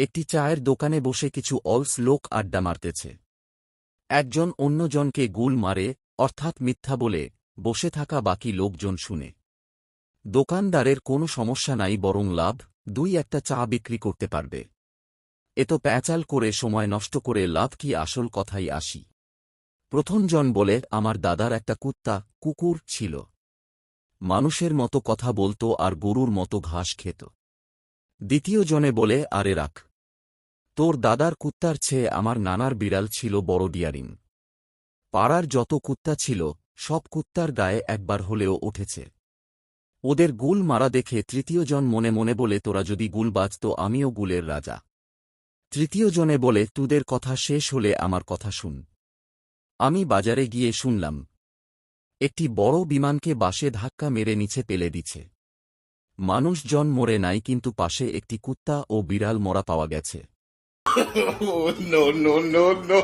একটি চায়ের দোকানে বসে কিছু অলস লোক আড্ডা মারতেছে। একজন অন্যজনকে গুল মারে, অর্থাৎ মিথ্যা বলে, বসে থাকা বাকি লোকজন শুনে। দোকানদারের কোনো সমস্যা নাই, বরং লাভ, দুই একটা চা বিক্রি করতে পারবে। এত প্যাচাল করে সময় নষ্ট করে লাভ কি? আসল কথাই আসি। প্রথমজন বলে, আমার দাদার একটা কুকুর ছিল। মানুষের মতো কথা বলতো আর গরুর মতো ঘাস খেত। দ্বিতীয় জনে বলে, আরে রাখ, তোর দাদার কুত্তার চেয়ে আমার নানার বিড়াল ছিল বড় ডিয়ারিং। পাড়ার যত কুত্তা ছিল, সব কুত্তার গায়ে একবার হলেও উঠেছে। ওদের গুল মারা দেখে তৃতীয় জন মনে মনে বলে, তোরা যদি গুল বাজত আমিও গুলের রাজা। তৃতীয় জনে বলে, তোদের কথা শেষ হলে আমার কথা শুন। আমি বাজারে গিয়ে শুনলাম একটি বড় বিমানকে বাসে ধাক্কা মেরে নিচে ফেলে দিচ্ছে। মানুষজন মরে নাই, কিন্তু পাশে একটি কুত্তা ও বিড়াল মরা পাওয়া গেছে। Oh, no, no, no, no.